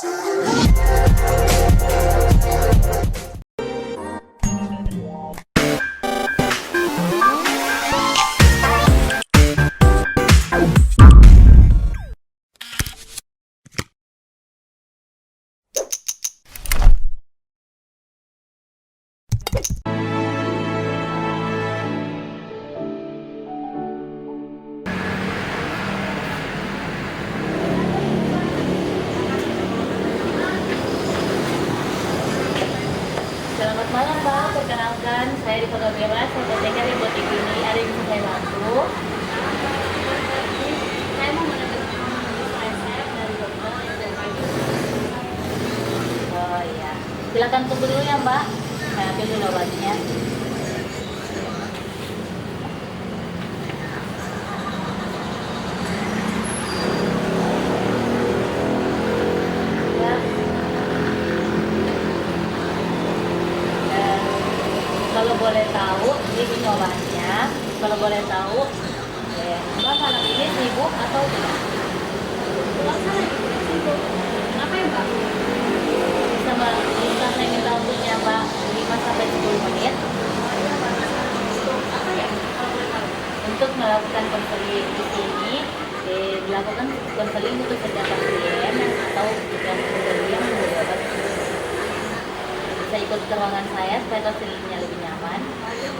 Selamat malam Mbak, perkenalkan saya di Kota Bella, saya PTK di Botik ini, ada yang bisa saya bantu? Saya mau menentukan resep dari dokter yang dari pagi. Oh iya, silakan tunggu dulu ya Mbak, saya ambil dulu obatnya. Ya. Kalau boleh tahu, ini obatnya. Kalau boleh tahu, Mbak malam ini sibuk atau tidak? Saya sibuk. Kenapa ya Mbak? Bisa saya minta waktunya Mbak 5 sampai 10 menit Apa ya? Kalau boleh tahu. untuk melakukan konseling di sini. Dilakukan konseling untuk setiap pasien atau yang kemudian berobat. Bisa ikut ke ruangan saya supaya konselingnya lebih nyaman. Iya.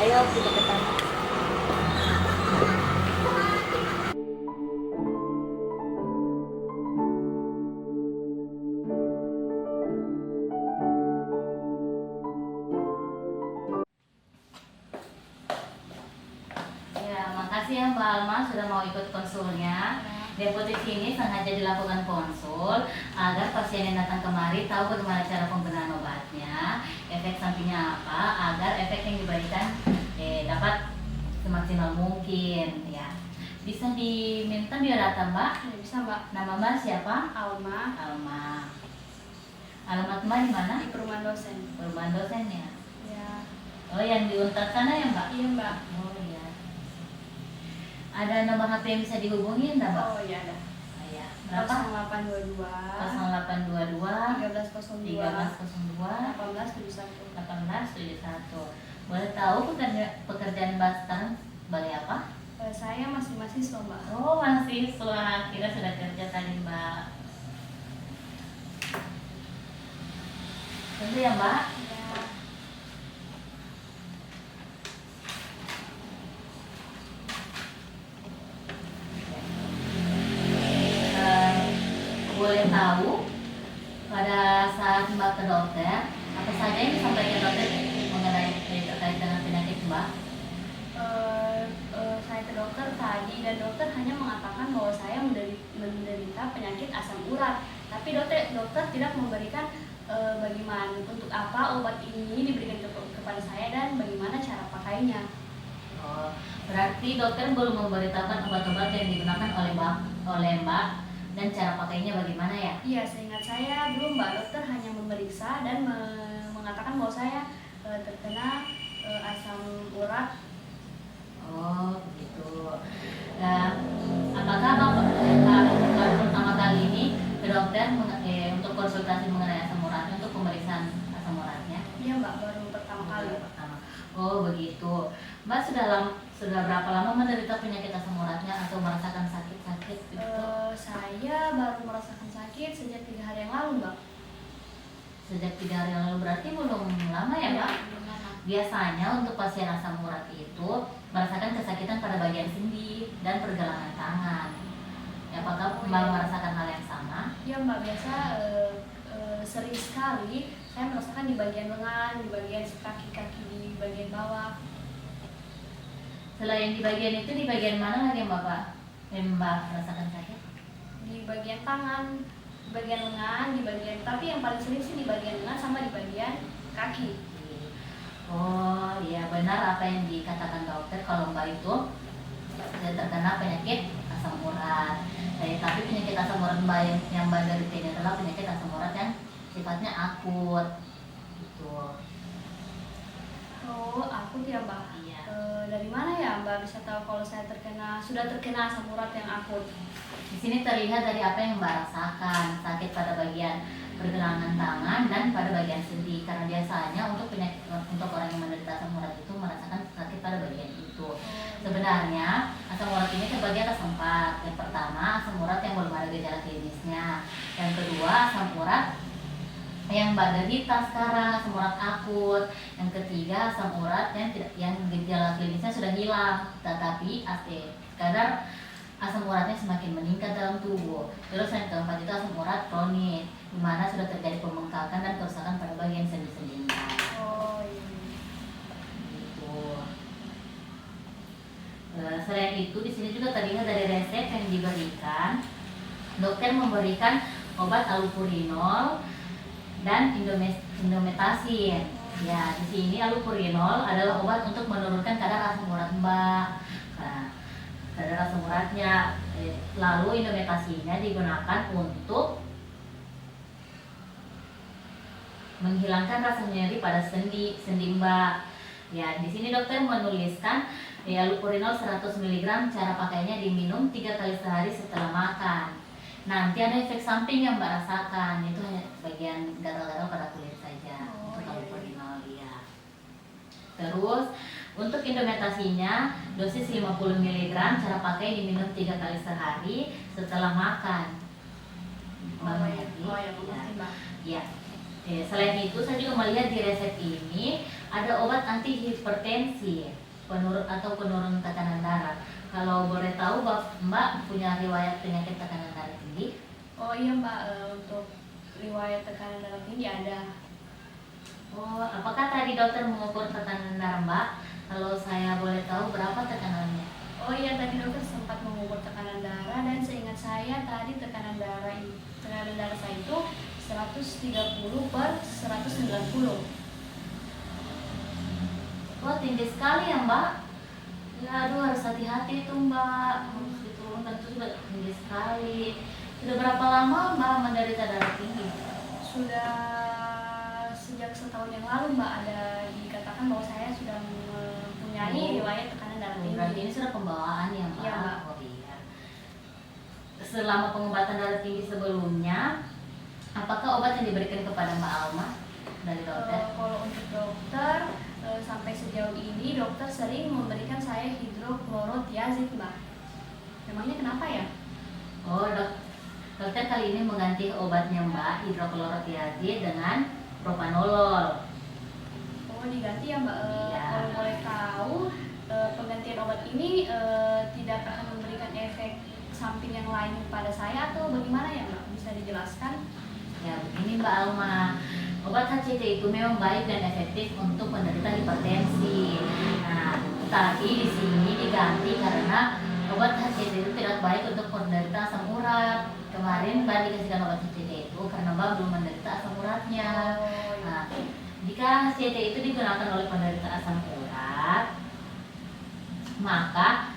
Ayo kita ke sana. Ya, makasih ya Mbak Alma sudah mau ikut konsulnya. Deputi sini sengaja dilakukan konsul agar pasien yang datang kemari tahu bagaimana cara penggunaan obatnya, efek sampingnya apa, agar efek yang diberikan dapat semaksimal mungkin ya. Bisa diminta biodata Mbak? Ya, bisa Mbak. Nama Mbak siapa? Alma Alma. Alamat Mbak di mana? di perumahan dosen. Perumahan dosen ya. Ya. Oh, yang di Untar sana ya Mbak? Iya Mbak. Oh iya. Ada nomor HP yang bisa dihubungi enggak Mbak? Oh iya ada. Oh, iya. Berapa? 0822 0822 1302 1302 1871. 1871. Boleh tahu pekerjaan Mbak sekarang sebagai apa? Saya masih mahasiswa Mbak. Oh, masih setelah kira sudah kerja tadi Mbak. Tentu ya Mbak. Ya. Boleh tahu pada saat Mbak ke dokter apa saja yang disampaikan dokter mengenai terkait dengan penyakit Mbak? Saya ke dokter tadi dan dokter hanya mengatakan bahwa saya menderita penyakit asam urat. Tapi dokter tidak memberikan bagaimana untuk apa obat ini diberikan kepada saya dan bagaimana cara pakainya. Oh, berarti dokter belum memberitahukan obat-obat yang digunakan oleh Mbak dan cara pakainya bagaimana ya? Iya, seingat saya belum Mbak. Dokter hanya memeriksa dan mengatakan bahwa saya terkena asam urat. Oh, begitu. Nah, apakah Bapak baru pertama kali ini ke dokter untuk konsultasi mengenai asam uratnya, untuk pemeriksaan asam uratnya? Iya Mbak, baru pertama kali. Pertama. Oh, begitu. Mbak sudah berapa lama menderita penyakit asam uratnya atau merasakan sakit-sakit gitu? Saya baru merasakan sakit sejak 3 hari yang lalu Mbak. Sejak 3 hari yang lalu, berarti belum lama ya Mbak? Belum lama. Biasanya untuk pasien asam urat itu merasakan kesakitan pada bagian sendi dan pergelangan tangan. Apakah Mbak merasakan hal yang sama? Iya Mbak, biasa sering sekali saya merasakan di bagian lengan, di bagian kaki-kaki, di bagian bawah. Selain di bagian itu, di bagian mana lagi Mbak merasakan sakit? Di bagian tangan, di bagian lengan, di bagian, tapi yang paling sering sih di bagian lengan sama di bagian kaki. Oh iya, benar apa yang dikatakan dokter kalau Mbak itu terkena penyakit asam urat. Tapi penyakit asam urat Mbak yang Mbak derita ini adalah penyakit asam urat yang sifatnya akut gitu. Oh, aku tidak mbak. Iya. Dari mana ya mbak bisa tahu kalau saya sudah terkena asam urat yang akut? Di sini terlihat dari apa yang Mbak rasakan, sakit pada bagian pergelangan tangan dan pada bagian sendi. Karena biasanya untuk orang yang menderita asam urat itu merasakan sakit pada bagian itu. Sebenarnya asam urat ini terbagi atas 4. Yang pertama, asam urat yang belum ada gejala klinisnya. Yang kedua, asam urat yang Mbak derita sekarang, asam urat akut. Yang ketiga, asam urat yang gejala klinisnya sudah hilang, tetapi kadar asam uratnya semakin meningkat dalam tubuh. Terus yang keempat itu asam urat kronis, di mana sudah terjadi pembengkakan dan kerusakan pada bagian sendi-sendinya. Oh iya. Gitu. Selain itu, di sini juga terlihat dari resep yang diberikan. Dokter memberikan obat allopurinol dan indomethacin. Ya, di sini allopurinol adalah obat untuk menurunkan kadar asam urat Mbak. Nah, kadar asam uratnya. Lalu indomethacin-nya digunakan untuk menghilangkan rasa nyeri pada sendi Mbak. Ya, di sini dokter menuliskan allopurinol 100 mg, cara pakainya diminum 3 kali sehari setelah makan. Nanti ada efek samping yang Mbak rasakan, itu hanya bagian gatal-gatal pada kulit saja. Untuk allopurinol ya. Terus untuk indomethacin-nya dosis 50 mg, cara pakai diminum 3 kali sehari setelah makan. Ya. Selain itu saya juga melihat di resep ini ada obat anti hipertensi, penurun tekanan darah. Kalau boleh tahu Mbak punya riwayat penyakit tekanan darah tinggi? Oh iya mbak, untuk riwayat tekanan darah tinggi ada. Oh, apakah tadi dokter mengukur tekanan darah Mbak? Kalau saya boleh tahu berapa tekanannya? Oh iya, tadi dokter sempat mengukur tekanan darah dan seingat saya tadi tekanan darah saya itu 130/190. Wah, tinggi sekali ya Mbak. Ya, aduh, harus hati-hati itu Mbak. Harus diturunkan, itu sudah tinggi sekali. Sudah berapa lama Mbak menderita darah tinggi? Sudah sejak setahun yang lalu mbak, ada dikatakan bahwa saya sudah mempunyai riwayat tekanan darah tinggi. Berarti ini sudah pembawaan ya Mbak? Iya mbak. Oh iya. Selama pengobatan darah tinggi sebelumnya, apakah obat yang diberikan kepada Mbak Alma dari dokter? Kalau untuk dokter, sampai sejauh ini dokter sering memberikan saya hidrokhlorothiazid mbak. Memangnya kenapa ya? Oh, dokter kali ini mengganti obatnya Mbak, hidrokhlorothiazid dengan propanolol. Oh, diganti ya mbak. Iya. Kalau boleh tahu, penggantian obat ini tidak akan memberikan efek samping yang lain pada saya atau bagaimana ya mbak? Bisa dijelaskan? Ya, begini Mbak Alma, obat HCT itu memang baik dan efektif untuk penderita hipertensi. Nah, tapi di sini diganti karena obat HCT itu tidak baik untuk penderita asam urat. Kemarin Mbak dikasihkan obat HCT itu karena Mbak belum menderita asam uratnya. Nah, jika HCT itu digunakan oleh penderita asam urat, maka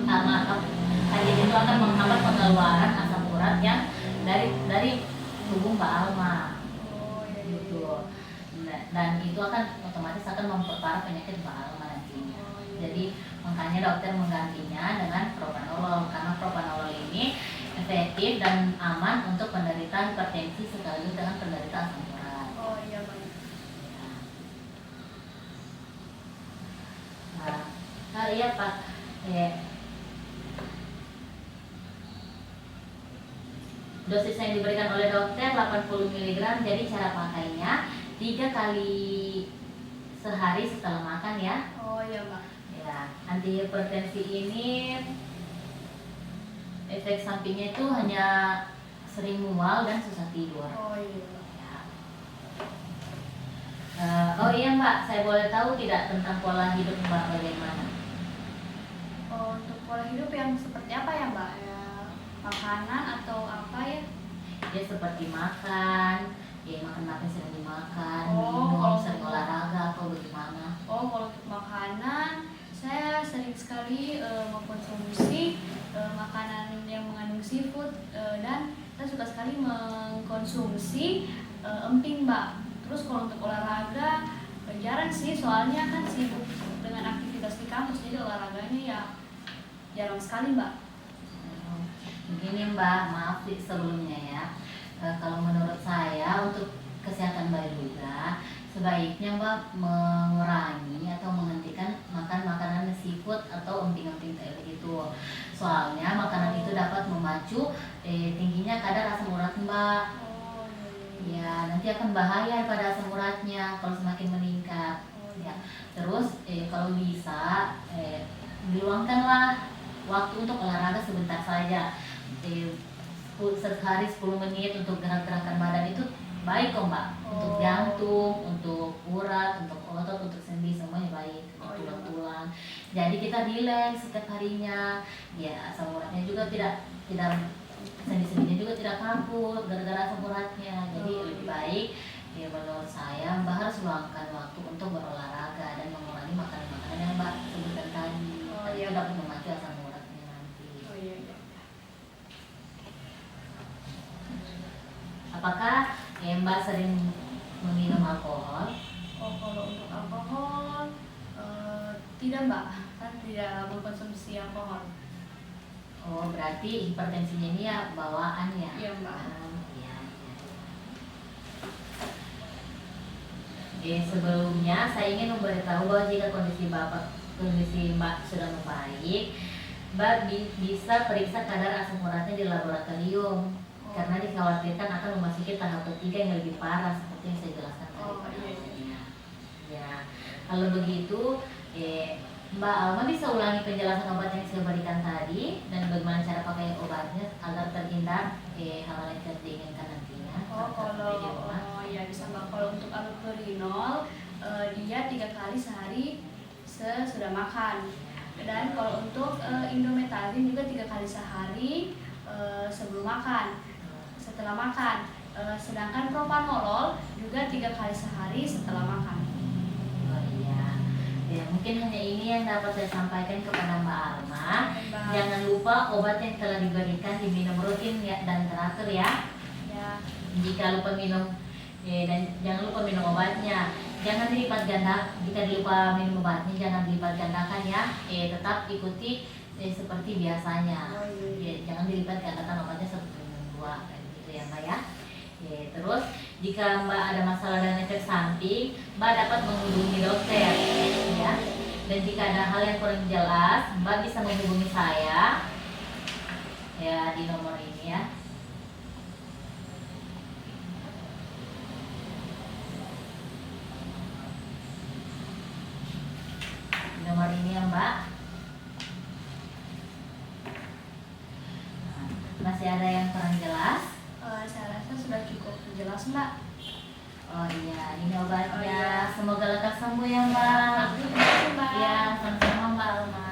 HCT itu akan menghambat pengeluaran asam urat yang dari tubuh Mbak Alma. Oh iya. Gitu. Dan itu otomatis akan memperparah penyakit Mbak Alma nantinya. Jadi makanya dokter menggantinya dengan propanolol, karena propanolol ini efektif dan aman untuk penderita hipertensi sekaligus dengan penderita asam urat. Oh iya baik. Nah, iya Pak. Dosis yang diberikan oleh dokter 80 mg, jadi cara pakainya 3 kali sehari setelah makan ya. Oh iya mbak. Ya, anti hipertensi ini efek sampingnya itu hanya sering mual dan susah tidur. Oh iya. Ya. Oh iya Mbak, saya boleh tahu tidak tentang pola hidup Mbak bagaimana? Untuk pola hidup yang seperti apa ya mbak? Ya, makanan atau apa ya? Ya seperti makan, ya makan apa yang sering dimakan, Oh, minum, kalau sering olahraga atau bagaimana? Oh, kalau untuk makanan, saya sering sekali mengkonsumsi makanan yang mengandung seafood dan saya suka sekali mengkonsumsi emping mbak. Terus kalau untuk olahraga jarang sih, soalnya kan sibuk dengan aktivitas di kampus, jadi olahraganya ya jarang sekali Mbak. Begini Mbak, maaf sebelumnya ya. Kalau menurut saya untuk kesehatan balita sebaiknya Mbak mengurangi atau menghentikan makan makanan seafood atau emping-emping kayak begitu. Soalnya makanan itu dapat memacu tingginya kadar asam urat Mbak. Oh Ya, nanti akan bahaya pada asam uratnya kalau semakin meningkat. Ya, terus kalau bisa diluangkanlah waktu untuk olahraga sebentar saja. Sehari 10 menit untuk gerak-gerakan badan itu baik kok Mbak. Untuk jantung, untuk urat, untuk otot, untuk sendi semuanya baik. Untuk tulang-tulang. Jadi kita rileks setiap harinya. Ya, asam uratnya juga tidak sendi-sendinya juga tidak kaku gara-gara asam uratnya. Jadi lebih baik ya menurut saya Mbak harus luangkan waktu untuk berolahraga dan mengurangi makanan-makanan yang Mbak sebutkan tadi. Itu dapat memacu asam uratnya nanti. Apakah Mbak sering meminum alkohol? Oh, kalau untuk alkohol tidak Mbak, kan tidak mengkonsumsi alkohol. Oh, berarti hipertensinya ini ya bawaan ya? Iya Mbak. Iya. Sebelumnya saya ingin memberitahu bahwa jika kondisi Mbak sudah membaik, Mbak bisa periksa kadar asam uratnya di laboratorium. Karena dikhawatirkan akan memasuki tahap ketiga yang lebih parah seperti yang saya jelaskan tadi pada awalnya. Ya, kalau begitu, Mbak Alma bisa ulangi penjelasan obat yang saya berikan tadi dan bagaimana cara pakai obatnya agar terhindar hal-hal yang tidak diinginkan nantinya. Ya bisa Mbak. Kalau untuk allopurinol dia 3 kali sehari sesudah makan. Dan kalau untuk indometacin juga 3 kali sehari sebelum makan, setelah makan. Sedangkan propanolol juga 3 kali sehari setelah makan. Oh iya. Ya, mungkin hanya ini yang dapat saya sampaikan kepada Mbak Alma. Jangan lupa obat yang telah diberikan diminum rutin ya, dan teratur ya. Ya. Jika lupa minum dan jangan lupa minum obatnya. Jangan dilipat ganda. Jika lupa minum obatnya jangan dilipat gandakan ya. Tetap ikuti seperti biasanya. Jangan dilipat gandakan obatnya seperti minum 2 kayak gitu ya Mbak ya. Terus jika Mbak ada masalah dan efek samping, Mbak dapat menghubungi dokter ya. Dan jika ada hal yang kurang jelas, Mbak bisa menghubungi saya ya di nomor ini ya. Di nomor ini ya Mbak. Masih ada yang kurang jelas? Saya rasa sudah cukup jelas Mbak. Oh iya, ini obatnya. Oh, iya. Semoga lekas sembuh ya Mbak. Terima kasih Mbak. Ya, sama-sama Mbak Alma.